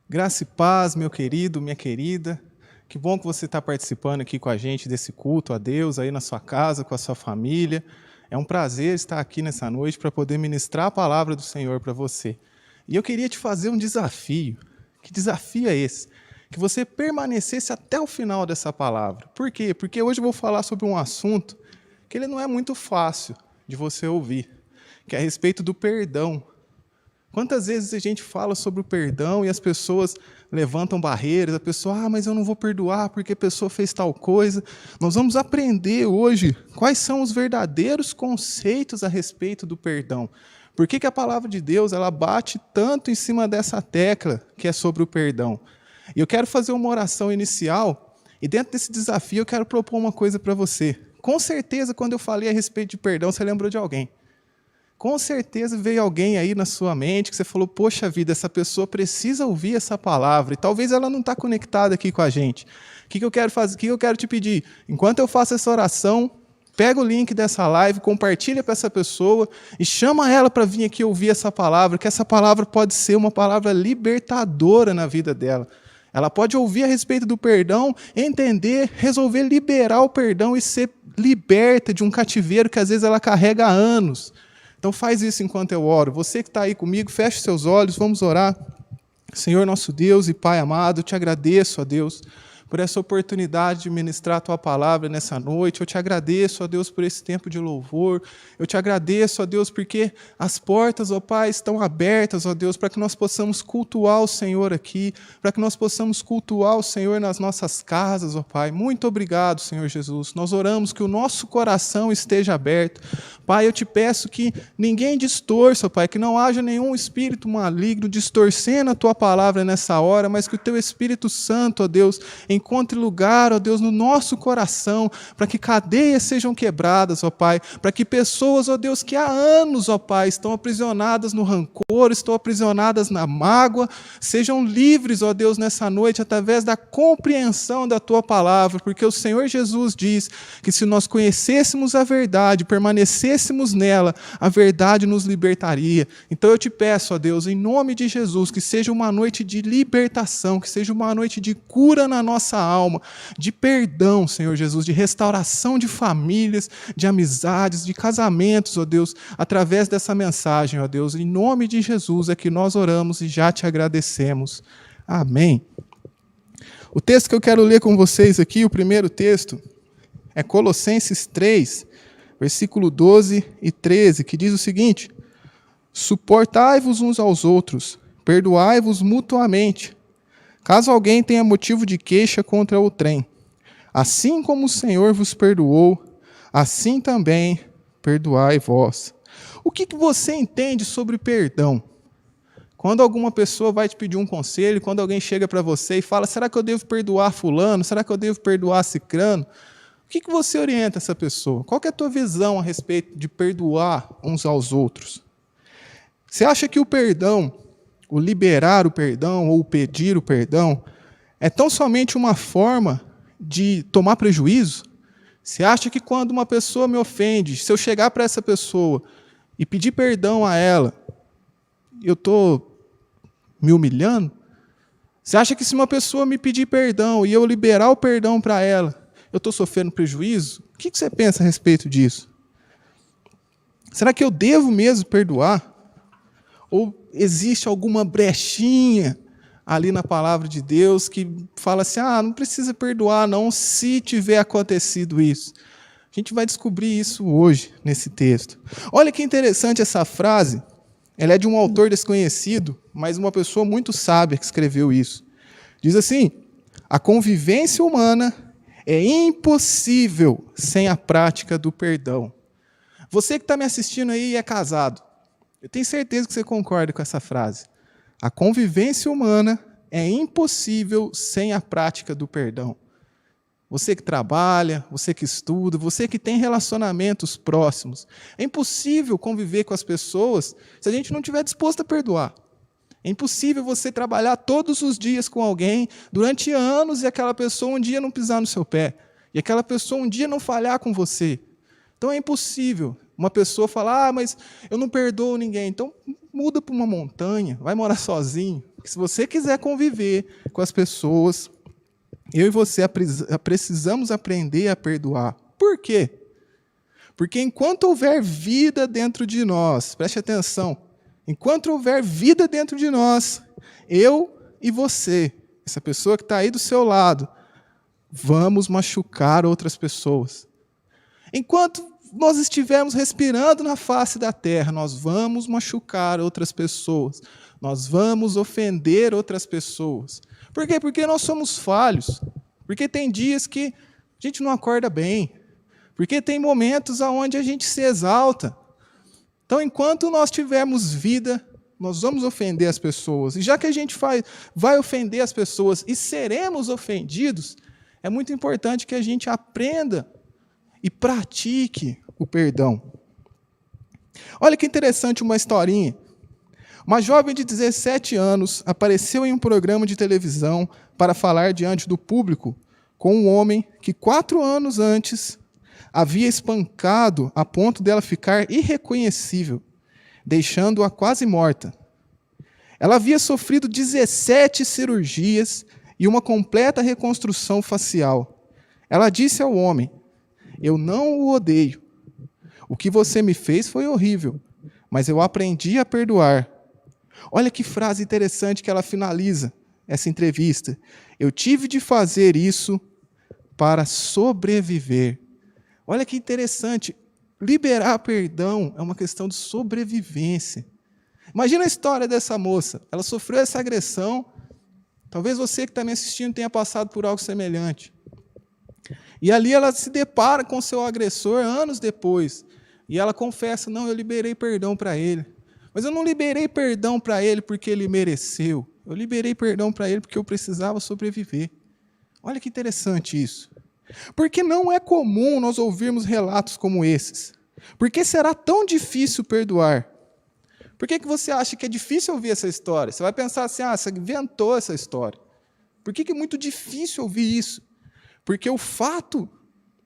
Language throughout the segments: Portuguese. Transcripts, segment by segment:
Graça e paz, meu querido, minha querida. Que bom que você está participando aqui com a gente desse culto a Deus, aí na sua casa, com a sua família. É um prazer estar aqui nessa noite para poder ministrar a palavra do Senhor para você. E eu queria te fazer um desafio. Que desafio é esse? Que você permanecesse até o final dessa palavra. Por quê? Porque hoje eu vou falar sobre um assunto que ele não é muito fácil de você ouvir, que é a respeito do perdão. Quantas vezes a gente fala sobre o perdão e as pessoas levantam barreiras, a pessoa, mas eu não vou perdoar porque a pessoa fez tal coisa. Nós vamos aprender hoje quais são os verdadeiros conceitos a respeito do perdão. Por que a palavra de Deus ela bate tanto em cima dessa tecla que é sobre o perdão? E eu quero fazer uma oração inicial e dentro desse desafio eu quero propor uma coisa para você. Com certeza, quando eu falei a respeito de perdão, você lembrou de alguém. Com certeza veio alguém aí na sua mente que você falou, poxa vida, essa pessoa precisa ouvir essa palavra, e talvez ela não está conectada aqui com a gente. O que eu quero fazer? O que eu quero te pedir? Enquanto eu faço essa oração, pega o link dessa live, compartilha para essa pessoa e chama ela para vir aqui ouvir essa palavra, que essa palavra pode ser uma palavra libertadora na vida dela. Ela pode ouvir a respeito do perdão, entender, resolver liberar o perdão e ser liberta de um cativeiro que às vezes ela carrega há anos. Então faz isso enquanto eu oro. Você que está aí comigo, feche seus olhos, vamos orar. Senhor nosso Deus e Pai amado, eu te agradeço, ó Deus, por essa oportunidade de ministrar a Tua palavra nessa noite. Eu te agradeço, ó Deus, por esse tempo de louvor. Eu te agradeço, ó Deus, porque as portas, ó Pai, estão abertas, ó Deus, para que nós possamos cultuar o Senhor aqui, para que nós possamos cultuar o Senhor nas nossas casas, ó Pai. Muito obrigado, Senhor Jesus. Nós oramos que o nosso coração esteja aberto. Pai, eu te peço que ninguém distorça, Pai, que não haja nenhum espírito maligno distorcendo a Tua palavra nessa hora, mas que o Teu Espírito Santo, ó Deus, encontre lugar, ó Deus, no nosso coração, para que cadeias sejam quebradas, ó Pai, para que pessoas, ó Deus, que há anos, ó Pai, estão aprisionadas no rancor, estão aprisionadas na mágoa, sejam livres, ó Deus, nessa noite, através da compreensão da Tua palavra, porque o Senhor Jesus diz que se nós conhecêssemos a verdade, permanecêssemos nela, a verdade nos libertaria. Então eu te peço, ó Deus, em nome de Jesus, que seja uma noite de libertação, que seja uma noite de cura na nossa alma, de perdão, Senhor Jesus, de restauração de famílias, de amizades, de casamentos, ó Deus, através dessa mensagem, ó Deus. Em nome de Jesus é que nós oramos e já te agradecemos. Amém. O texto que eu quero ler com vocês aqui, o primeiro texto, é Colossenses 3, versículo 12 e 13, que diz o seguinte: suportai-vos uns aos outros, perdoai-vos mutuamente, caso alguém tenha motivo de queixa contra outrem. Assim como o Senhor vos perdoou, assim também perdoai vós. O que você entende sobre perdão? Quando alguma pessoa vai te pedir um conselho, quando alguém chega para você e fala, será que eu devo perdoar fulano? Será que eu devo perdoar cicrano? O que você orienta essa pessoa? Qual que é a tua visão a respeito de perdoar uns aos outros? Você acha que o perdão, o liberar o perdão ou o pedir o perdão, é tão somente uma forma de tomar prejuízo? Você acha que quando uma pessoa me ofende, se eu chegar para essa pessoa e pedir perdão a ela, eu estou me humilhando? Você acha que se uma pessoa me pedir perdão e eu liberar o perdão para ela, eu estou sofrendo prejuízo? O que você pensa a respeito disso? Será que eu devo mesmo perdoar? Ou existe alguma brechinha ali na palavra de Deus que fala assim, não precisa perdoar não, se tiver acontecido isso? A gente vai descobrir isso hoje, nesse texto. Olha que interessante essa frase. Ela é de um autor desconhecido, mas uma pessoa muito sábia que escreveu isso. Diz assim, a convivência humana é impossível sem a prática do perdão. Você que está me assistindo aí e é casado, eu tenho certeza que você concorda com essa frase. A convivência humana é impossível sem a prática do perdão. Você que trabalha, você que estuda, você que tem relacionamentos próximos, é impossível conviver com as pessoas se a gente não estiver disposto a perdoar. É impossível você trabalhar todos os dias com alguém durante anos e aquela pessoa um dia não pisar no seu pé. E aquela pessoa um dia não falhar com você. Então é impossível uma pessoa falar, mas eu não perdoo ninguém. Então muda para uma montanha, vai morar sozinho. que se você quiser conviver com as pessoas, eu e você precisamos aprender a perdoar. Por quê? Porque enquanto houver vida dentro de nós, preste atenção, enquanto houver vida dentro de nós, eu e você, essa pessoa que está aí do seu lado, vamos machucar outras pessoas. Enquanto nós estivermos respirando na face da terra, nós vamos machucar outras pessoas, nós vamos ofender outras pessoas. Por quê? Porque nós somos falhos, porque tem dias que a gente não acorda bem, porque tem momentos onde a gente se exalta. Então, enquanto nós tivermos vida, nós vamos ofender as pessoas. E já que a gente vai ofender as pessoas e seremos ofendidos, é muito importante que a gente aprenda e pratique o perdão. Olha que interessante uma historinha. Uma jovem de 17 anos apareceu em um programa de televisão para falar diante do público com um homem que 4 anos antes havia espancado a ponto dela ficar irreconhecível, deixando-a quase morta. Ela havia sofrido 17 cirurgias e uma completa reconstrução facial. Ela disse ao homem: eu não o odeio. O que você me fez foi horrível, mas eu aprendi a perdoar. Olha que frase interessante que ela finaliza essa entrevista. Eu tive de fazer isso para sobreviver. Olha que interessante. Liberar perdão é uma questão de sobrevivência. Imagina a história dessa moça. Ela sofreu essa agressão. Talvez você que está me assistindo tenha passado por algo semelhante. E ali ela se depara com seu agressor anos depois. E ela confessa: não, eu liberei perdão para ele. Mas eu não liberei perdão para ele porque ele mereceu. Eu liberei perdão para ele porque eu precisava sobreviver. Olha que interessante isso. Porque não é comum nós ouvirmos relatos como esses. Por que será tão difícil perdoar? Por que você acha que é difícil ouvir essa história? Você vai pensar assim: você inventou essa história. Por que é muito difícil ouvir isso? Porque o fato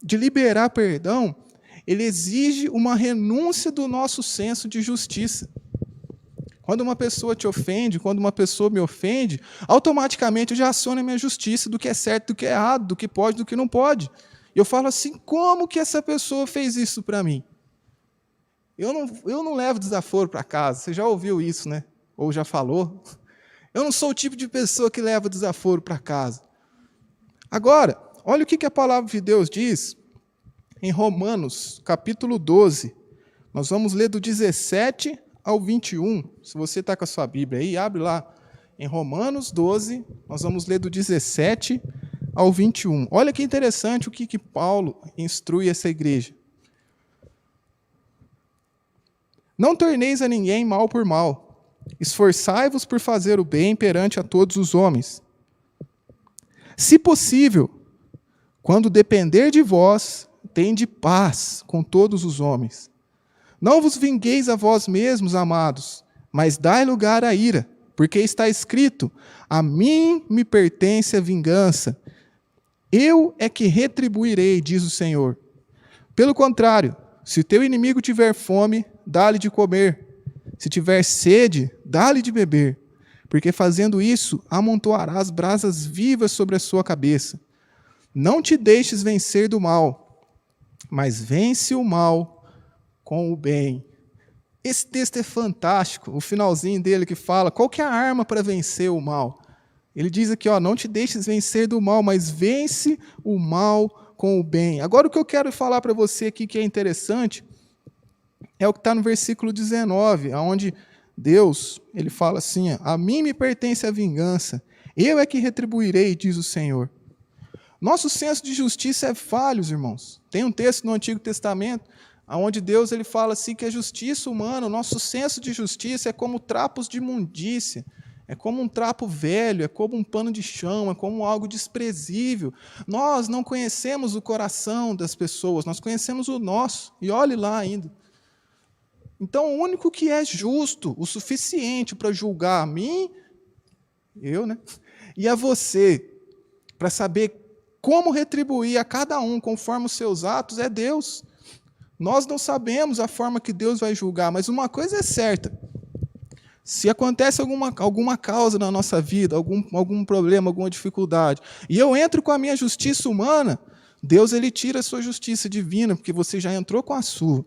de liberar perdão, ele exige uma renúncia do nosso senso de justiça. Quando uma pessoa te ofende, quando uma pessoa me ofende, automaticamente eu já aciono a minha justiça do que é certo, do que é errado, do que pode, do que não pode. E eu falo assim: como que essa pessoa fez isso para mim? Eu não levo desaforo para casa. Você já ouviu isso, né? Ou já falou? Eu não sou o tipo de pessoa que leva desaforo para casa. Agora, olha o que a palavra de Deus diz em Romanos, capítulo 12. Nós vamos ler do 17 ao 21. Se você está com a sua Bíblia aí, abre lá em Romanos 12, nós vamos ler do 17 ao 21. Olha que interessante o que Paulo instrui essa igreja. Não torneis a ninguém mal por mal. Esforçai-vos por fazer o bem perante a todos os homens. Se possível, quando depender de vós, tende paz com todos os homens. Não vos vingueis a vós mesmos, amados, mas dai lugar à ira, porque está escrito: a mim me pertence a vingança. Eu é que retribuirei, diz o Senhor. Pelo contrário, se teu inimigo tiver fome, dá-lhe de comer. Se tiver sede, dá-lhe de beber. Porque fazendo isso, amontoarás brasas vivas sobre a sua cabeça. Não te deixes vencer do mal, mas vence o mal com o bem. Esse texto é fantástico, o finalzinho dele que fala qual que é a arma para vencer o mal. Ele diz aqui, não te deixes vencer do mal, mas vence o mal com o bem. Agora o que eu quero falar para você aqui que é interessante é o que está no versículo 19, onde Deus ele fala assim: a mim me pertence a vingança, eu é que retribuirei, diz o Senhor. Nosso senso de justiça é falho, irmãos. Tem um texto no Antigo Testamento onde Deus ele fala assim que a justiça humana, o nosso senso de justiça é como trapos de imundícia, é como um trapo velho, é como um pano de chão, é como algo desprezível. Nós não conhecemos o coração das pessoas, nós conhecemos o nosso, e olhe lá ainda. Então, o único que é justo, o suficiente para julgar a mim, e a você, para saber como retribuir a cada um conforme os seus atos, é Deus. Nós não sabemos a forma que Deus vai julgar, mas uma coisa é certa: Se acontece alguma causa na nossa vida, algum problema, alguma dificuldade, e eu entro com a minha justiça humana, Deus ele tira a sua justiça divina, porque você já entrou com a sua.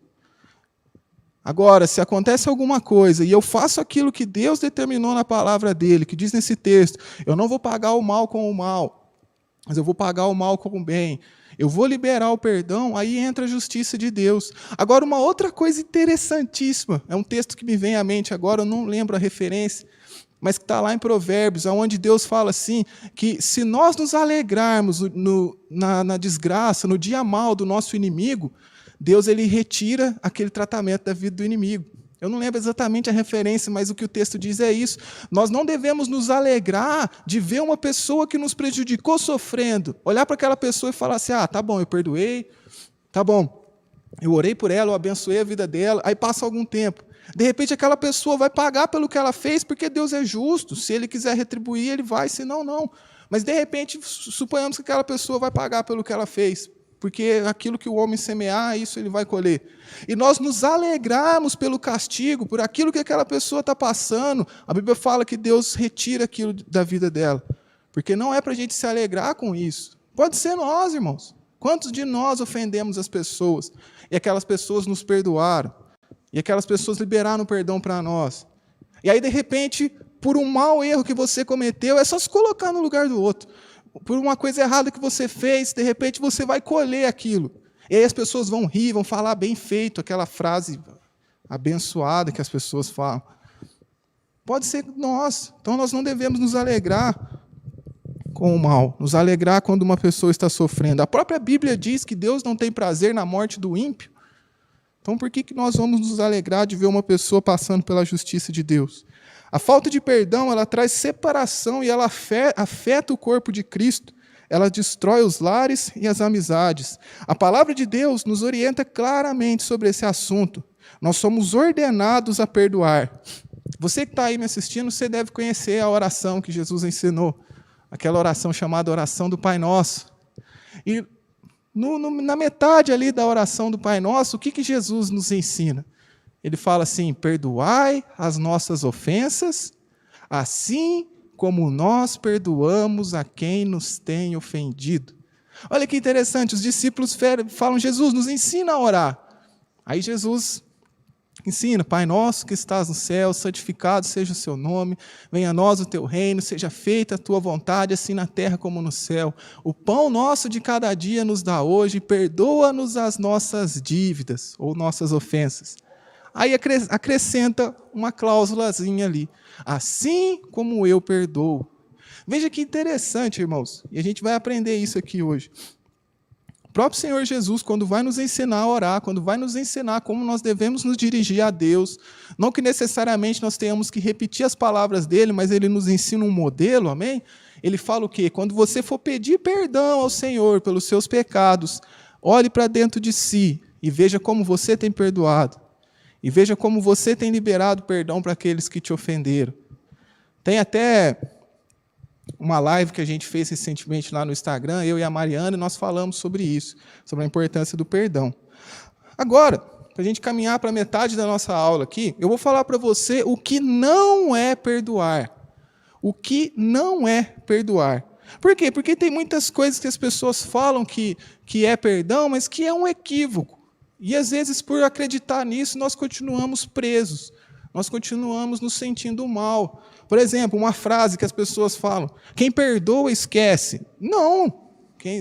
Agora, se acontece alguma coisa e eu faço aquilo que Deus determinou na palavra dele, que diz nesse texto, eu não vou pagar o mal com o mal, mas eu vou pagar o mal com o bem, eu vou liberar o perdão, aí entra a justiça de Deus. Agora, uma outra coisa interessantíssima, é um texto que me vem à mente agora, eu não lembro a referência, mas que está lá em Provérbios, onde Deus fala assim, que se nós nos alegrarmos na desgraça, no dia mal do nosso inimigo, Deus ele retira aquele tratamento da vida do inimigo. Eu não lembro exatamente a referência, mas o que o texto diz é isso. Nós não devemos nos alegrar de ver uma pessoa que nos prejudicou sofrendo, olhar para aquela pessoa e falar assim, tá bom, eu perdoei, tá bom, eu orei por ela, eu abençoei a vida dela, aí passa algum tempo. De repente aquela pessoa vai pagar pelo que ela fez, porque Deus é justo, se ele quiser retribuir, ele vai, senão não. Mas de repente, suponhamos que aquela pessoa vai pagar pelo que ela fez, porque aquilo que o homem semear, isso ele vai colher. E nós nos alegrarmos pelo castigo, por aquilo que aquela pessoa está passando, a Bíblia fala que Deus retira aquilo da vida dela, porque não é para a gente se alegrar com isso. Pode ser nós, irmãos. Quantos de nós ofendemos as pessoas, e aquelas pessoas nos perdoaram, e aquelas pessoas liberaram o perdão para nós. E aí, de repente, por um mau erro que você cometeu, é só se colocar no lugar do outro. Por uma coisa errada que você fez, de repente você vai colher aquilo. E aí as pessoas vão rir, vão falar bem feito, aquela frase abençoada que as pessoas falam. Pode ser nós. Então nós não devemos nos alegrar com o mal, nos alegrar quando uma pessoa está sofrendo. A própria Bíblia diz que Deus não tem prazer na morte do ímpio. Então por que nós vamos nos alegrar de ver uma pessoa passando pela justiça de Deus? A falta de perdão, ela traz separação e ela afeta o corpo de Cristo. Ela destrói os lares e as amizades. A palavra de Deus nos orienta claramente sobre esse assunto. Nós somos ordenados a perdoar. Você que está aí me assistindo, você deve conhecer a oração que Jesus ensinou. Aquela oração chamada oração do Pai Nosso. E na metade ali da oração do Pai Nosso, o que Jesus nos ensina? Ele fala assim, perdoai as nossas ofensas, assim como nós perdoamos a quem nos tem ofendido. Olha que interessante, os discípulos falam, Jesus, nos ensina a orar. Aí Jesus ensina, Pai nosso que estás no céu, santificado seja o seu nome, venha a nós o teu reino, seja feita a tua vontade, assim na terra como no céu. O pão nosso de cada dia nos dá hoje, perdoa-nos as nossas dívidas ou nossas ofensas. Aí acrescenta uma cláusulazinha ali. Assim como eu perdoo. Veja que interessante, irmãos. E a gente vai aprender isso aqui hoje. O próprio Senhor Jesus, quando vai nos ensinar a orar, quando vai nos ensinar como nós devemos nos dirigir a Deus, não que necessariamente nós tenhamos que repetir as palavras dele, mas ele nos ensina um modelo, amém? Ele fala o quê? Quando você for pedir perdão ao Senhor pelos seus pecados, olhe para dentro de si e veja como você tem perdoado. E veja como você tem liberado perdão para aqueles que te ofenderam. Tem até uma live que a gente fez recentemente lá no Instagram, eu e a Mariana, e nós falamos sobre isso, sobre a importância do perdão. Agora, para a gente caminhar para a metade da nossa aula aqui, eu vou falar para você o que não é perdoar. O que não é perdoar. Por quê? Porque tem muitas coisas que as pessoas falam que é perdão, mas que é um equívoco. E, às vezes, por acreditar nisso, nós continuamos presos. Nós continuamos nos sentindo mal. Por exemplo, uma frase que as pessoas falam, quem perdoa, esquece. Não,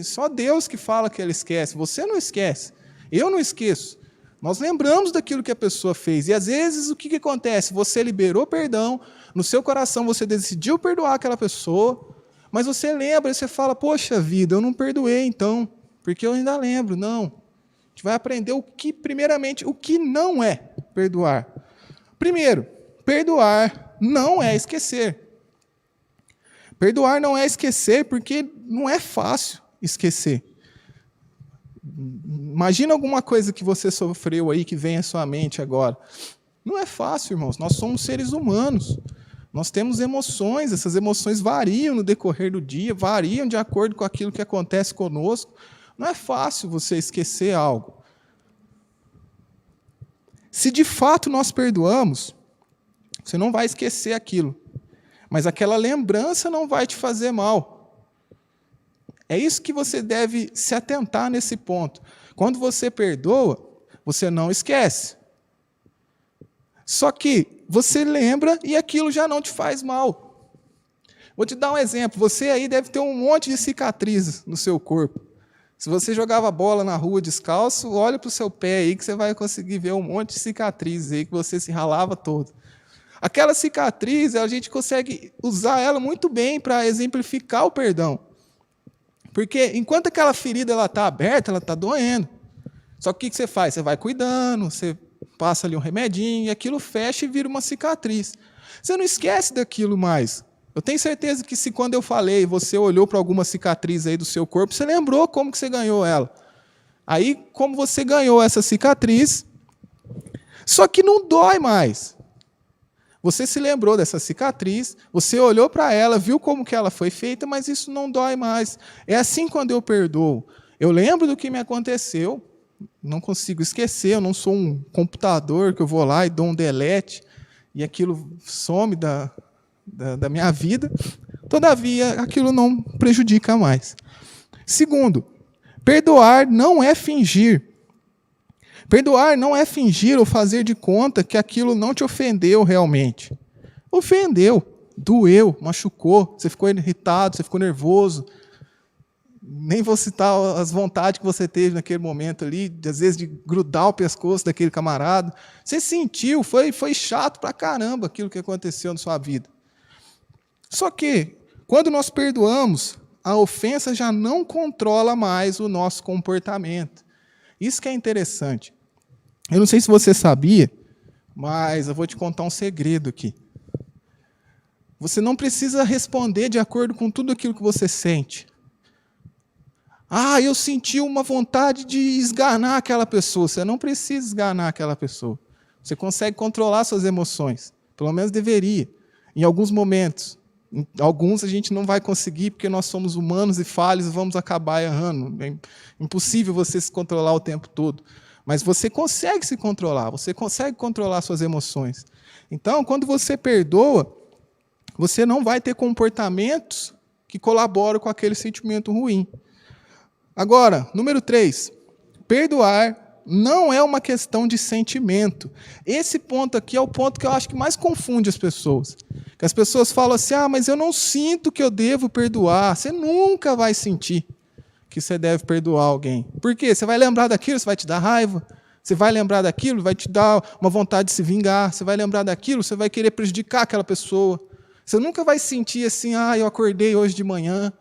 só Deus que fala que ele esquece. Você não esquece. Eu não esqueço. Nós lembramos daquilo que a pessoa fez. E, às vezes, o que acontece? Você liberou perdão, no seu coração você decidiu perdoar aquela pessoa, mas você lembra e você fala, poxa vida, eu não perdoei então, porque eu ainda lembro. Não. A gente vai aprender primeiramente, o que não é perdoar. Primeiro, perdoar não é esquecer. Perdoar não é esquecer porque não é fácil esquecer. Imagina alguma coisa que você sofreu aí, que vem à sua mente agora. Não é fácil, irmãos. Nós somos seres humanos. Nós temos emoções, essas emoções variam no decorrer do dia, variam de acordo com aquilo que acontece conosco. Não é fácil você esquecer algo. Se de fato nós perdoamos, Você não vai esquecer aquilo. Mas aquela lembrança não vai te fazer mal. É isso que você deve se atentar nesse ponto. Quando você perdoa, você não esquece. Só que você lembra e aquilo já não te faz mal. Vou te dar um exemplo. Você aí deve ter um monte de cicatrizes no seu corpo. Se você jogava bola na rua descalço, olha para o seu pé aí que você vai conseguir ver um monte de cicatrizes aí que você se ralava todo. Aquela cicatriz, a gente consegue usar ela muito bem para exemplificar o perdão. Porque enquanto aquela ferida está aberta, ela está doendo. Só que o que você faz? Você vai cuidando, você passa ali um remedinho, e aquilo fecha e vira uma cicatriz. Você não esquece daquilo mais. Eu tenho certeza que se quando eu falei, você olhou para alguma cicatriz aí do seu corpo, você lembrou como que você ganhou ela. Aí, como você ganhou essa cicatriz, só que não dói mais. Você se lembrou dessa cicatriz, você olhou para ela, viu como que ela foi feita, mas isso não dói mais. É assim quando eu perdoo. Eu lembro do que me aconteceu, não consigo esquecer, eu não sou um computador que eu vou lá e dou um delete e aquilo some da minha vida. Todavia, aquilo não prejudica mais. Segundo, perdoar não é fingir. Perdoar não é fingir ou fazer de conta que aquilo não te ofendeu realmente. Ofendeu, doeu, machucou, você ficou irritado, você ficou nervoso. Nem vou citar as vontades que você teve naquele momento ali, às vezes de grudar o pescoço daquele camarada. Você sentiu, foi chato pra caramba aquilo que aconteceu na sua vida. Só que, quando nós perdoamos, a ofensa já não controla mais o nosso comportamento. Isso que é interessante. Eu não sei se você sabia, mas eu vou te contar um segredo aqui. Você não precisa responder de acordo com tudo aquilo que você sente. Ah, eu senti uma vontade de esganar aquela pessoa. Você não precisa esganar aquela pessoa. Você consegue controlar suas emoções. Pelo menos deveria. Em alguns momentos. Em alguns a gente não vai conseguir, porque nós somos humanos e falhos e vamos acabar errando. É impossível você se controlar o tempo todo. Mas você consegue se controlar, você consegue controlar suas emoções. Então, quando você perdoa, você não vai ter comportamentos que colaboram com aquele sentimento ruim. Agora, número 3, perdoar não é uma questão de sentimento. Esse ponto aqui é o ponto que eu acho que mais confunde as pessoas. Que as pessoas falam assim, mas eu não sinto que eu devo perdoar. Você nunca vai sentir que você deve perdoar alguém. Por quê? Você vai lembrar daquilo, você vai te dar raiva. Você vai lembrar daquilo, vai te dar uma vontade de se vingar. Você vai lembrar daquilo, você vai querer prejudicar aquela pessoa. Você nunca vai sentir assim, eu acordei hoje de manhã.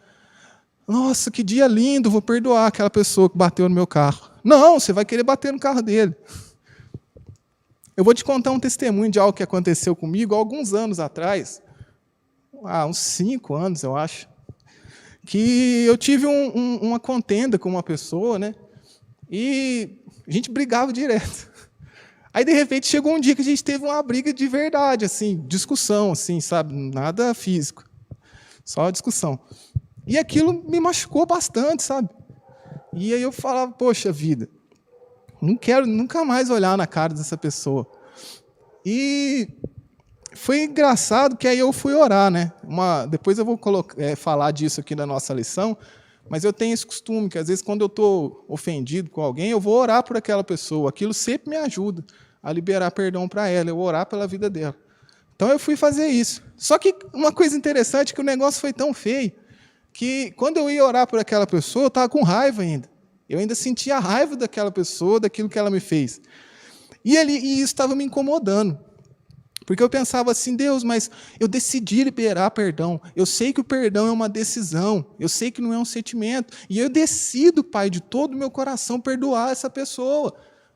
Nossa, que dia lindo, vou perdoar aquela pessoa que bateu no meu carro. Não, você vai querer bater no carro dele. Eu vou te contar um testemunho de algo que aconteceu comigo há alguns anos atrás, uns 5 anos, eu acho, que eu tive uma contenda com uma pessoa, né? E a gente brigava direto. Aí, de repente, chegou um dia que a gente teve uma briga de verdade, assim, discussão, assim, sabe? Nada físico, só discussão. E aquilo me machucou bastante, sabe? E aí eu falava, poxa vida, não quero nunca mais olhar na cara dessa pessoa. E foi engraçado que aí eu fui orar, né? Depois eu vou falar disso aqui na nossa lição, mas eu tenho esse costume, que às vezes quando eu estou ofendido com alguém, eu vou orar por aquela pessoa. Aquilo sempre me ajuda a liberar perdão para ela, eu orar pela vida dela. Então eu fui fazer isso. Só que uma coisa interessante é que o negócio foi tão feio, que quando eu ia orar por aquela pessoa, eu estava com raiva ainda. Eu ainda sentia a raiva daquela pessoa, daquilo que ela me fez. E isso estava me incomodando. Porque eu pensava assim, Deus, mas eu decidi liberar perdão. Eu sei que o perdão é uma decisão. Eu sei que não é um sentimento. E eu decido, Pai, de todo o meu coração, perdoar essa pessoa.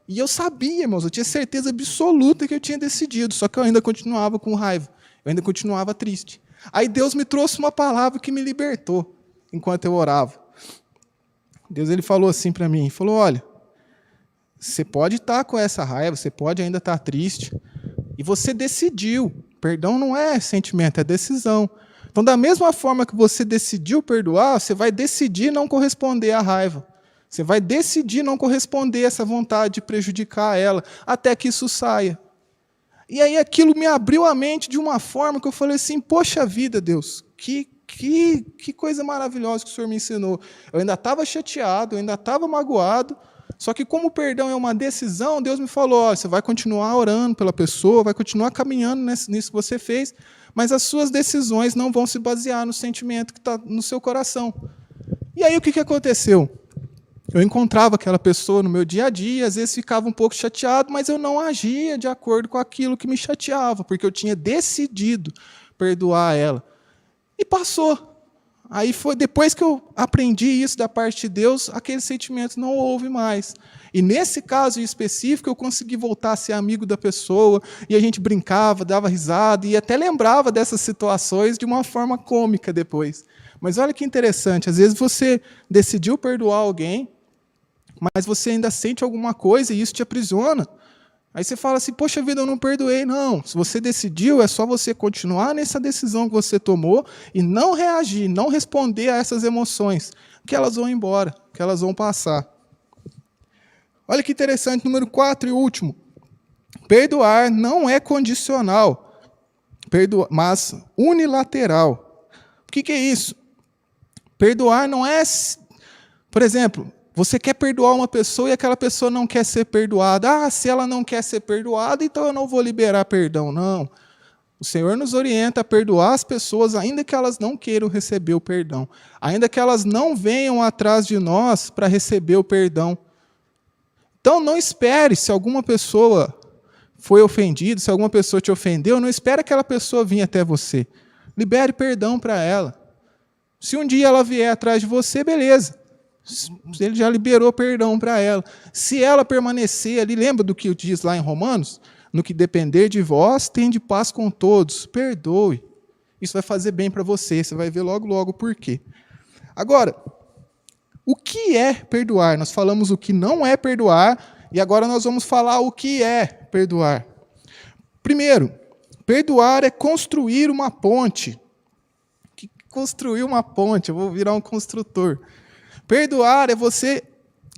E eu sabia, irmãos, eu tinha certeza absoluta que eu tinha decidido. Só que eu ainda continuava com raiva. Eu ainda continuava triste. Aí Deus me trouxe uma palavra que me libertou enquanto eu orava. Deus ele falou assim para mim, falou, olha, você pode estar com essa raiva, você pode ainda estar triste, e você decidiu. Perdão não é sentimento, é decisão. Então, da mesma forma que você decidiu perdoar, você vai decidir não corresponder à raiva. Você vai decidir não corresponder a essa vontade de prejudicar ela, até que isso saia. E aí aquilo me abriu a mente de uma forma que eu falei assim, poxa vida, Deus, que coisa maravilhosa que o Senhor me ensinou. Eu ainda estava chateado, eu ainda estava magoado, só que como o perdão é uma decisão, Deus me falou, ó, você vai continuar orando pela pessoa, vai continuar caminhando nisso que você fez, mas as suas decisões não vão se basear no sentimento que está no seu coração. E aí o que aconteceu? Eu encontrava aquela pessoa no meu dia a dia, às vezes ficava um pouco chateado, mas eu não agia de acordo com aquilo que me chateava, porque eu tinha decidido perdoar ela. E passou. Aí foi depois que eu aprendi isso da parte de Deus, aquele sentimento não houve mais. E nesse caso em específico, eu consegui voltar a ser amigo da pessoa, e a gente brincava, dava risada, e até lembrava dessas situações de uma forma cômica depois. Mas olha que interessante, às vezes você decidiu perdoar alguém, mas você ainda sente alguma coisa e isso te aprisiona. Aí você fala assim, poxa vida, eu não perdoei. Não, se você decidiu, é só você continuar nessa decisão que você tomou e não reagir, não responder a essas emoções, que elas vão embora, que elas vão passar. Olha que interessante, número 4 e último. Perdoar não é condicional, mas unilateral. O que é isso? Perdoar não é... Por exemplo, você quer perdoar uma pessoa e aquela pessoa não quer ser perdoada. Ah, se ela não quer ser perdoada, então eu não vou liberar perdão. Não. O Senhor nos orienta a perdoar as pessoas, ainda que elas não queiram receber o perdão. Ainda que elas não venham atrás de nós para receber o perdão. Então, não espere, se alguma pessoa foi ofendida, se alguma pessoa te ofendeu, não espere aquela pessoa vir até você. Libere perdão para ela. Se um dia ela vier atrás de você, beleza. Ele já liberou perdão para ela. Se ela permanecer ali, lembra do que diz lá em Romanos? No que depender de vós, tende paz com todos. Perdoe. Isso vai fazer bem para você. Você vai ver logo, logo por quê. Agora, o que é perdoar? Nós falamos o que não é perdoar, e agora nós vamos falar o que é perdoar. Primeiro, perdoar é construir uma ponte. Construir uma ponte, eu vou virar um construtor. Perdoar é você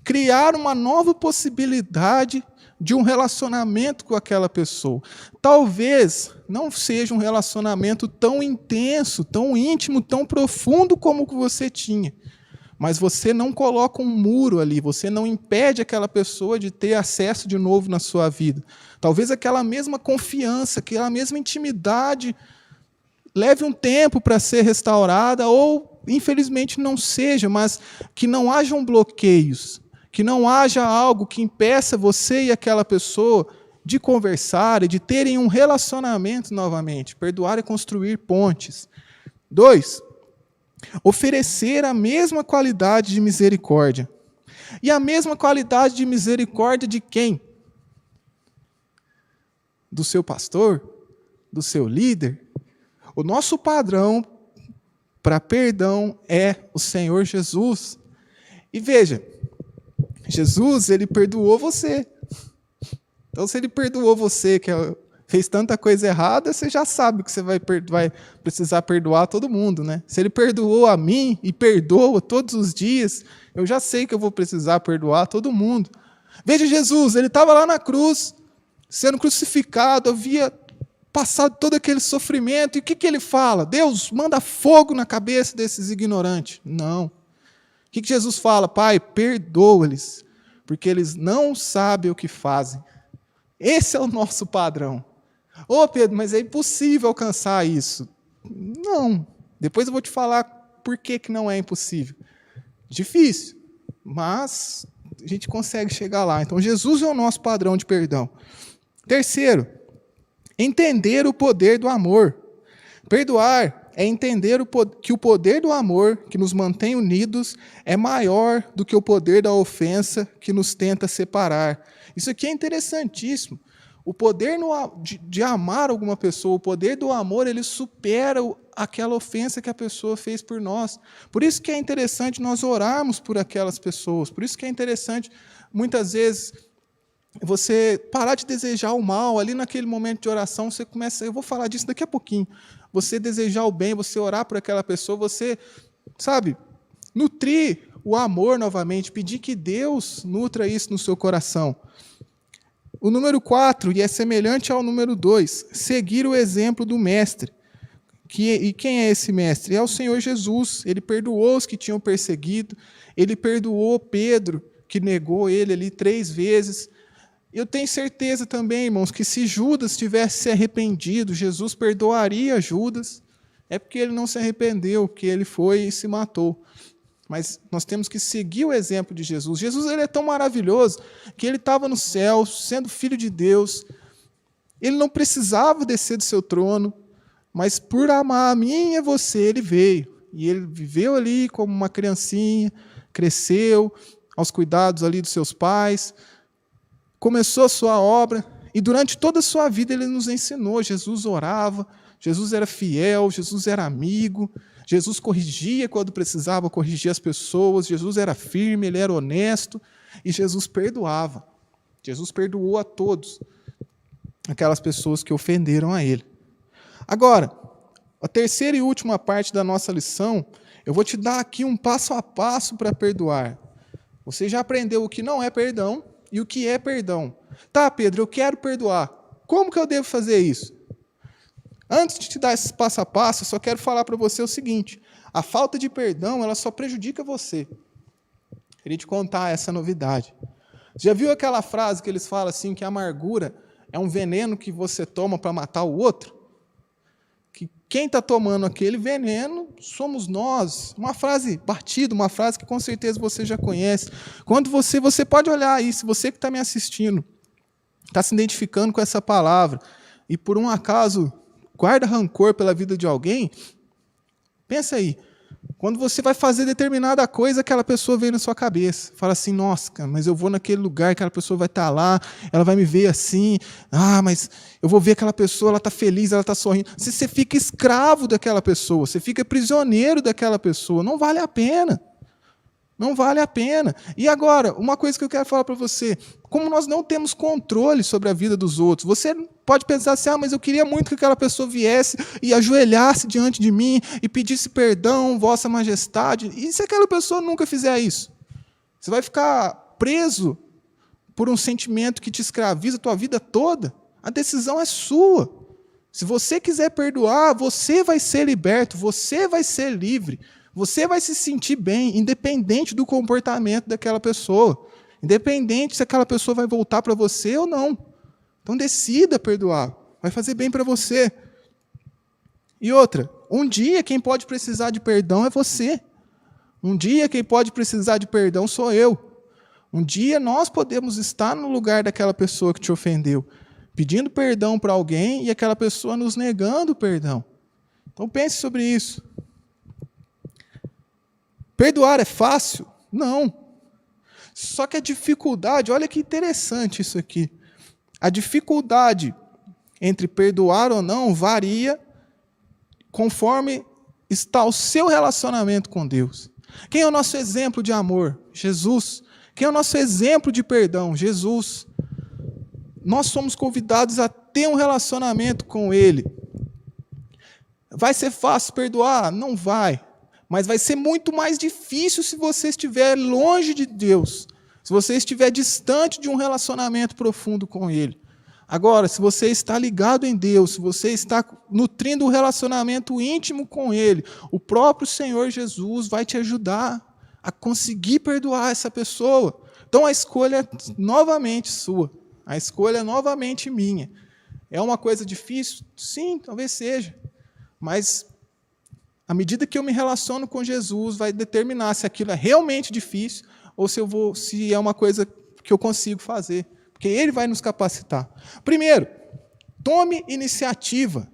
criar uma nova possibilidade de um relacionamento com aquela pessoa. Talvez não seja um relacionamento tão intenso, tão íntimo, tão profundo como o que você tinha. Mas você não coloca um muro ali, você não impede aquela pessoa de ter acesso de novo na sua vida. Talvez aquela mesma confiança, aquela mesma intimidade leve um tempo para ser restaurada ou, infelizmente, não seja, mas que não hajam bloqueios, que não haja algo que impeça você e aquela pessoa de conversar e de terem um relacionamento novamente. Perdoar é construir pontes. 2, oferecer a mesma qualidade de misericórdia. E a mesma qualidade de misericórdia de quem? Do seu pastor? Do seu líder? O nosso padrão para perdão é o Senhor Jesus. E veja, Jesus, ele perdoou você. Então, se ele perdoou você, que fez tanta coisa errada, você já sabe que você vai precisar perdoar todo mundo, né? Se ele perdoou a mim e perdoa todos os dias, eu já sei que eu vou precisar perdoar todo mundo. Veja Jesus, ele estava lá na cruz, sendo crucificado, havia passado todo aquele sofrimento, e o que ele fala? Deus, manda fogo na cabeça desses ignorantes. Não. O que Jesus fala? Pai, perdoa-lhes, porque eles não sabem o que fazem. Esse é o nosso padrão. Ô Pedro, mas é impossível alcançar isso. Não. Depois eu vou te falar por que não é impossível. Difícil, mas a gente consegue chegar lá. Então, Jesus é o nosso padrão de perdão. Terceiro, entender o poder do amor. Perdoar é entender que o poder do amor que nos mantém unidos é maior do que o poder da ofensa que nos tenta separar. Isso aqui é interessantíssimo. O poder de amar alguma pessoa, o poder do amor, ele supera aquela ofensa que a pessoa fez por nós. Por isso que é interessante nós orarmos por aquelas pessoas. Por isso que é interessante, muitas vezes, você parar de desejar o mal, ali naquele momento de oração, você começa, eu vou falar disso daqui a pouquinho, você desejar o bem, você orar por aquela pessoa, você, sabe, nutrir o amor novamente, pedir que Deus nutra isso no seu coração. O número 4, e é semelhante ao número 2, seguir o exemplo do mestre. E quem é esse mestre? É o Senhor Jesus. Ele perdoou os que tinham perseguido, ele perdoou Pedro, que negou ele ali 3 vezes. Eu tenho certeza também, irmãos, que se Judas tivesse se arrependido, Jesus perdoaria Judas. É porque ele não se arrependeu, porque ele foi e se matou. Mas nós temos que seguir o exemplo de Jesus. Jesus ele é tão maravilhoso que ele estava no céu, sendo filho de Deus. Ele não precisava descer do seu trono, mas por amar a mim e a você, ele veio. E ele viveu ali como uma criancinha, cresceu aos cuidados ali dos seus pais, começou a sua obra, e durante toda a sua vida ele nos ensinou. Jesus orava, Jesus era fiel, Jesus era amigo, Jesus corrigia quando precisava corrigir as pessoas, Jesus era firme, ele era honesto, e Jesus perdoava. Jesus perdoou a todos, aquelas pessoas que ofenderam a ele. Agora, a terceira e última parte da nossa lição, eu vou te dar aqui um passo a passo para perdoar. Você já aprendeu o que não é perdão e o que é perdão. Tá, Pedro, eu quero perdoar. Como que eu devo fazer isso? Antes de te dar esse passo a passo, eu só quero falar para você o seguinte: a falta de perdão, ela só prejudica você. Queria te contar essa novidade. Já viu aquela frase que eles falam assim, que a amargura é um veneno que você toma para matar o outro? Que quem está tomando aquele veneno somos nós. Uma frase batida, uma frase que com certeza você já conhece. Quando você pode olhar aí, se você que está me assistindo, está se identificando com essa palavra, e por um acaso guarda rancor pela vida de alguém, pensa aí, quando você vai fazer determinada coisa, aquela pessoa vem na sua cabeça, fala assim, nossa, cara, mas eu vou naquele lugar, aquela pessoa vai estar lá, ela vai me ver assim, mas eu vou ver aquela pessoa, ela está feliz, ela está sorrindo. Você fica escravo daquela pessoa, você fica prisioneiro daquela pessoa, não vale a pena. Não vale a pena. E agora, uma coisa que eu quero falar para você, como nós não temos controle sobre a vida dos outros, você pode pensar assim, mas eu queria muito que aquela pessoa viesse e ajoelhasse diante de mim e pedisse perdão, vossa majestade. E se aquela pessoa nunca fizer isso? Você vai ficar preso por um sentimento que te escraviza a tua vida toda? A decisão é sua. Se você quiser perdoar, você vai ser liberto, você vai ser livre. Você vai se sentir bem, independente do comportamento daquela pessoa. Independente se aquela pessoa vai voltar para você ou não. Então decida perdoar. Vai fazer bem para você. E outra, um dia quem pode precisar de perdão é você. Um dia quem pode precisar de perdão sou eu. Um dia nós podemos estar no lugar daquela pessoa que te ofendeu, pedindo perdão para alguém e aquela pessoa nos negando o perdão. Então pense sobre isso. Perdoar é fácil? Não. Só que a dificuldade, olha que interessante isso aqui. A dificuldade entre perdoar ou não varia conforme está o seu relacionamento com Deus. Quem é o nosso exemplo de amor? Jesus. Quem é o nosso exemplo de perdão? Jesus. Nós somos convidados a ter um relacionamento com Ele. Vai ser fácil perdoar? Não vai. Mas vai ser muito mais difícil se você estiver longe de Deus, se você estiver distante de um relacionamento profundo com Ele. Agora, se você está ligado em Deus, se você está nutrindo um relacionamento íntimo com Ele, o próprio Senhor Jesus vai te ajudar a conseguir perdoar essa pessoa. Então a escolha é novamente sua, a escolha é novamente minha. É uma coisa difícil? Sim, talvez seja, mas à medida que eu me relaciono com Jesus, vai determinar se aquilo é realmente difícil ou se é uma coisa que eu consigo fazer. Porque Ele vai nos capacitar. Primeiro, tome iniciativa.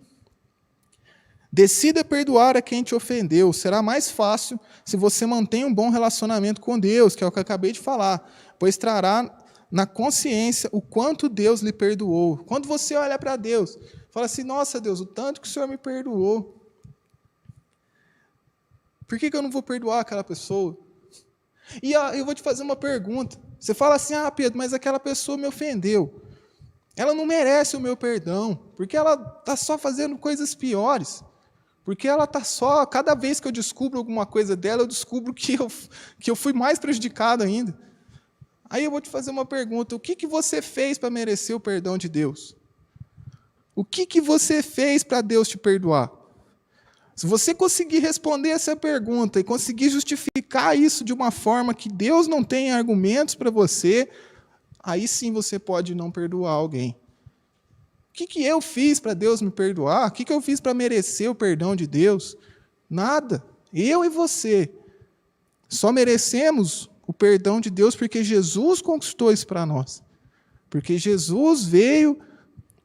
Decida perdoar a quem te ofendeu. Será mais fácil se você mantém um bom relacionamento com Deus, que é o que eu acabei de falar, pois trará na consciência o quanto Deus lhe perdoou. Quando você olha para Deus, fala assim, nossa Deus, o tanto que o Senhor me perdoou. Por que eu não vou perdoar aquela pessoa? E eu vou te fazer uma pergunta. Você fala assim, Pedro, mas aquela pessoa me ofendeu. Ela não merece o meu perdão, porque ela está só fazendo coisas piores. Porque ela está só, cada vez que eu descubro alguma coisa dela, eu descubro que eu fui mais prejudicado ainda. Aí eu vou te fazer uma pergunta: o que você fez para merecer o perdão de Deus? O que você fez para Deus te perdoar? Se você conseguir responder essa pergunta e conseguir justificar isso de uma forma que Deus não tem argumentos para você, aí sim você pode não perdoar alguém. O que eu fiz para Deus me perdoar? O que eu fiz para merecer o perdão de Deus? Nada. Eu e você só merecemos o perdão de Deus porque Jesus conquistou isso para nós. Porque Jesus veio,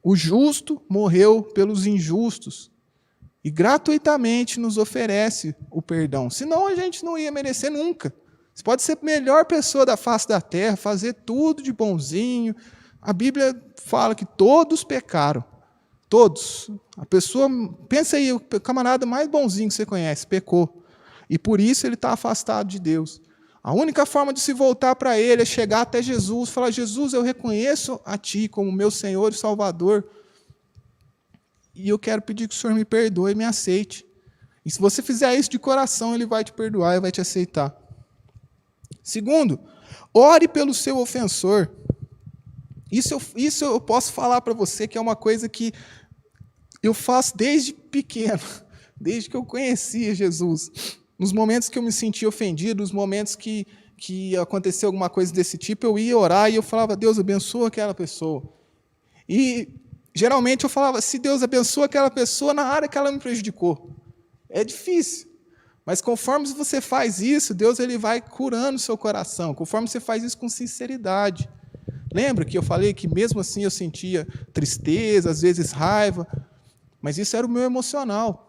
o justo morreu pelos injustos e gratuitamente nos oferece o perdão. Senão a gente não ia merecer nunca. Você pode ser a melhor pessoa da face da terra, fazer tudo de bonzinho. A Bíblia fala que todos pecaram. Todos. A pessoa, pensa aí, o camarada mais bonzinho que você conhece, pecou. E por isso ele está afastado de Deus. A única forma de se voltar para Ele é chegar até Jesus, falar: Jesus, eu reconheço a Ti como meu Senhor e Salvador, e eu quero pedir que o Senhor me perdoe e me aceite. E se você fizer isso de coração, Ele vai te perdoar e vai te aceitar. Segundo, ore pelo seu ofensor. Isso eu posso falar para você que é uma coisa que eu faço desde pequeno, desde que eu conhecia Jesus. Nos momentos que eu me sentia ofendido, nos momentos que aconteceu alguma coisa desse tipo, eu ia orar e eu falava: Deus, abençoa aquela pessoa. E geralmente eu falava: se Deus abençoa aquela pessoa na área que ela me prejudicou. É difícil. Mas conforme você faz isso, Deus ele vai curando o seu coração. Conforme você faz isso com sinceridade. Lembra que eu falei que mesmo assim eu sentia tristeza, às vezes raiva, mas isso era o meu emocional.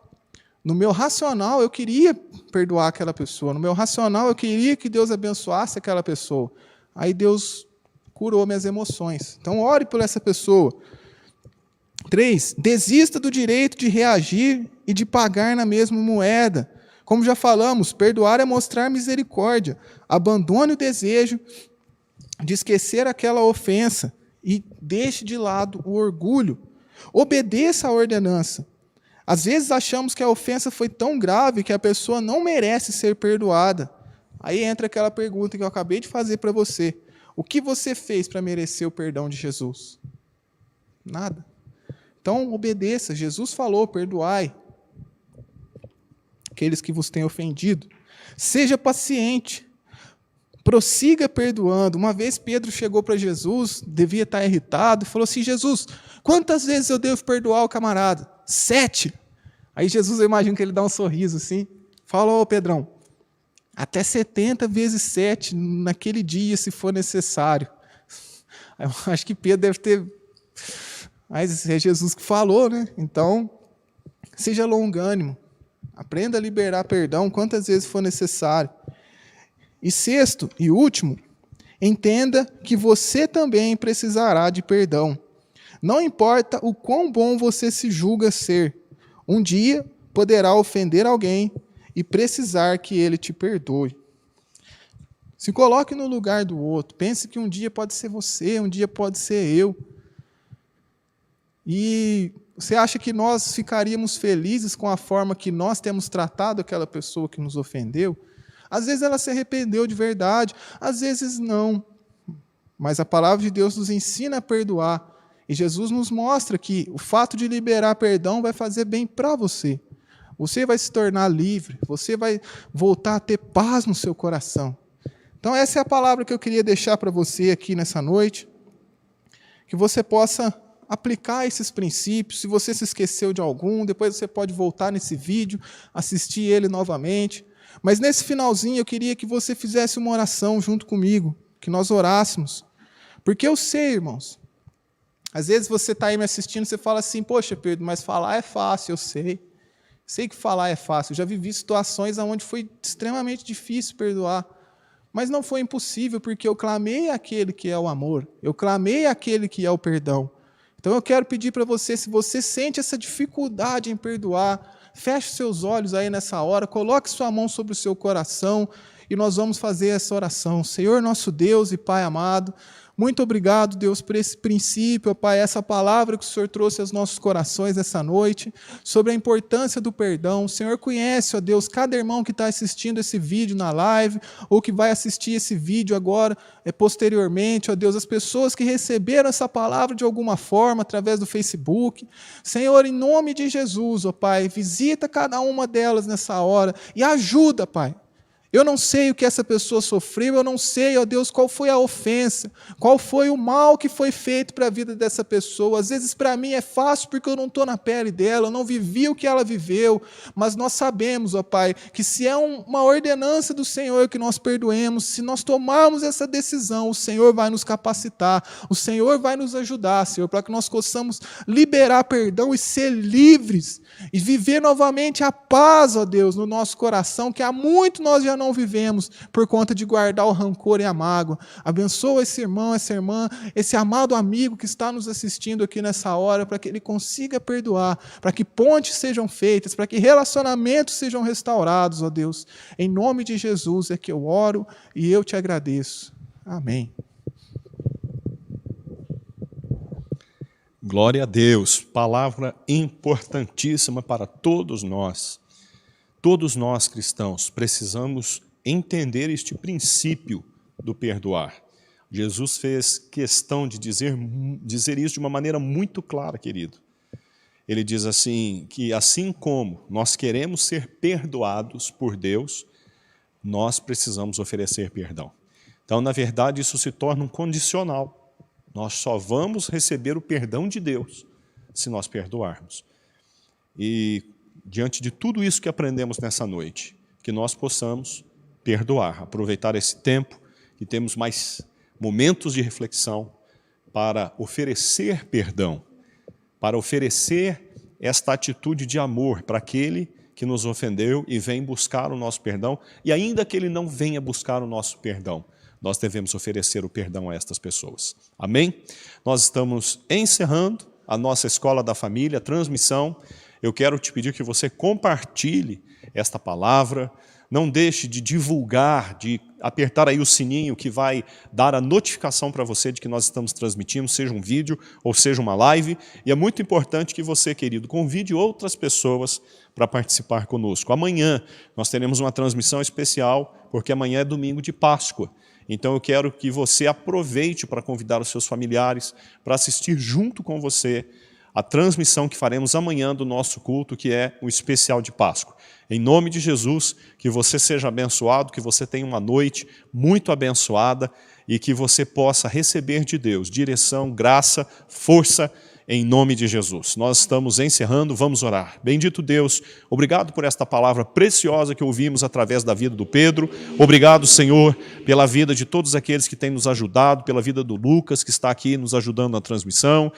No meu racional, eu queria perdoar aquela pessoa. No meu racional, eu queria que Deus abençoasse aquela pessoa. Aí Deus curou minhas emoções. Então, ore por essa pessoa. 3. Desista do direito de reagir e de pagar na mesma moeda. Como já falamos, perdoar é mostrar misericórdia. Abandone o desejo de esquecer aquela ofensa e deixe de lado o orgulho. Obedeça à ordenança. Às vezes achamos que a ofensa foi tão grave que a pessoa não merece ser perdoada. Aí entra aquela pergunta que eu acabei de fazer para você. O que você fez para merecer o perdão de Jesus? Nada. Então, obedeça. Jesus falou: perdoai aqueles que vos têm ofendido. Seja paciente. Prossiga perdoando. Uma vez Pedro chegou para Jesus, devia estar irritado, e falou assim: Jesus, quantas vezes eu devo perdoar o camarada? 7. Aí Jesus, eu imagino que ele dá um sorriso assim, fala: ô Pedrão, até 70 vezes 7 naquele dia, se for necessário. Eu acho que Pedro deve ter... Mas é Jesus que falou, né? Então, seja longânimo. Aprenda a liberar perdão quantas vezes for necessário. E 6º e último, entenda que você também precisará de perdão. Não importa o quão bom você se julga ser, um dia poderá ofender alguém e precisar que ele te perdoe. Se coloque no lugar do outro. Pense que um dia pode ser você, um dia pode ser eu. E você acha que nós ficaríamos felizes com a forma que nós temos tratado aquela pessoa que nos ofendeu? Às vezes ela se arrependeu de verdade, às vezes não. Mas a palavra de Deus nos ensina a perdoar. E Jesus nos mostra que o fato de liberar perdão vai fazer bem para você. Você vai se tornar livre, você vai voltar a ter paz no seu coração. Então essa é a palavra que eu queria deixar para você aqui nessa noite. Que você possa aplicar esses princípios. Se você se esqueceu de algum, depois você pode voltar nesse vídeo, assistir ele novamente. Mas nesse finalzinho eu queria que você fizesse uma oração junto comigo, que nós orássemos. Porque eu sei, irmãos, às vezes você está aí me assistindo e você fala assim: poxa, Pedro, mas falar é fácil, eu sei. Sei que falar é fácil. Eu já vivi situações onde foi extremamente difícil perdoar. Mas não foi impossível, porque eu clamei àquele que é o amor. Eu clamei àquele que é o perdão. Então eu quero pedir para você, se você sente essa dificuldade em perdoar, feche seus olhos aí nessa hora, coloque sua mão sobre o seu coração e nós vamos fazer essa oração. Senhor nosso Deus e Pai amado, Muito obrigado, Deus, por esse princípio, Pai, essa palavra que o Senhor trouxe aos nossos corações essa noite, sobre a importância do perdão. O Senhor conhece, ó Deus, cada irmão que está assistindo esse vídeo na live, ou que vai assistir esse vídeo agora, posteriormente, ó Deus, as pessoas que receberam essa palavra de alguma forma, através do Facebook. Senhor, em nome de Jesus, ó Pai, visita cada uma delas nessa hora e ajuda, Pai. Eu não sei o que essa pessoa sofreu, eu não sei, ó Deus, qual foi a ofensa, qual foi o mal que foi feito para a vida dessa pessoa. Às vezes para mim é fácil porque eu não estou na pele dela, eu não vivi o que ela viveu, mas nós sabemos, ó Pai, que se é uma ordenança do Senhor que nós perdoemos, se nós tomarmos essa decisão, o Senhor vai nos capacitar, o Senhor vai nos ajudar, Senhor, para que nós possamos liberar perdão e ser livres, e viver novamente a paz, ó Deus, no nosso coração, que há muito nós já não vivemos por conta de guardar o rancor e a mágoa. Abençoa esse irmão, essa irmã, esse amado amigo que está nos assistindo aqui nessa hora, para que ele consiga perdoar, para que pontes sejam feitas, para que relacionamentos sejam restaurados, ó Deus. Em nome de Jesus é que eu oro e eu te agradeço. Amém. Glória a Deus, palavra importantíssima para todos nós. Todos nós cristãos precisamos entender este princípio do perdoar. Jesus fez questão de dizer isso de uma maneira muito clara, querido. Ele diz assim, que assim como nós queremos ser perdoados por Deus, nós precisamos oferecer perdão. Então, na verdade, isso se torna um condicional. Nós só vamos receber o perdão de Deus se nós perdoarmos. E diante de tudo isso que aprendemos nessa noite, que nós possamos perdoar, aproveitar esse tempo, que temos mais momentos de reflexão para oferecer perdão, para oferecer esta atitude de amor para aquele que nos ofendeu e vem buscar o nosso perdão, e ainda que ele não venha buscar o nosso perdão, nós devemos oferecer o perdão a estas pessoas. Amém? Nós estamos encerrando a nossa Escola da Família, a transmissão. Eu quero te pedir que você compartilhe esta palavra, não deixe de divulgar, de apertar aí o sininho que vai dar a notificação para você de que nós estamos transmitindo, seja um vídeo ou seja uma live. E é muito importante que você, querido, convide outras pessoas para participar conosco. Amanhã nós teremos uma transmissão especial, porque amanhã é domingo de Páscoa. Então eu quero que você aproveite para convidar os seus familiares para assistir junto com você a transmissão que faremos amanhã do nosso culto, que é o especial de Páscoa. Em nome de Jesus, que você seja abençoado, que você tenha uma noite muito abençoada e que você possa receber de Deus direção, graça, força, em nome de Jesus. Nós estamos encerrando, vamos orar. Bendito Deus, obrigado por esta palavra preciosa que ouvimos através da vida do Pedro. Obrigado, Senhor, pela vida de todos aqueles que têm nos ajudado, pela vida do Lucas, que está aqui nos ajudando na transmissão,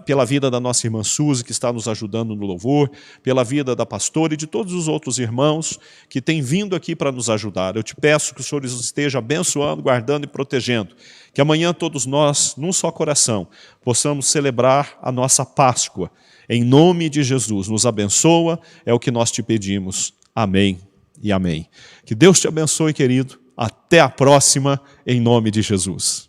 pela vida da nossa irmã Suzy, que está nos ajudando no louvor, pela vida da pastora e de todos os outros irmãos que têm vindo aqui para nos ajudar. Eu te peço que o Senhor os esteja abençoando, guardando e protegendo. Que amanhã todos nós, num só coração, possamos celebrar a nossa Páscoa. Em nome de Jesus, nos abençoa, é o que nós te pedimos. Amém e amém. Que Deus te abençoe, querido. Até a próxima, em nome de Jesus.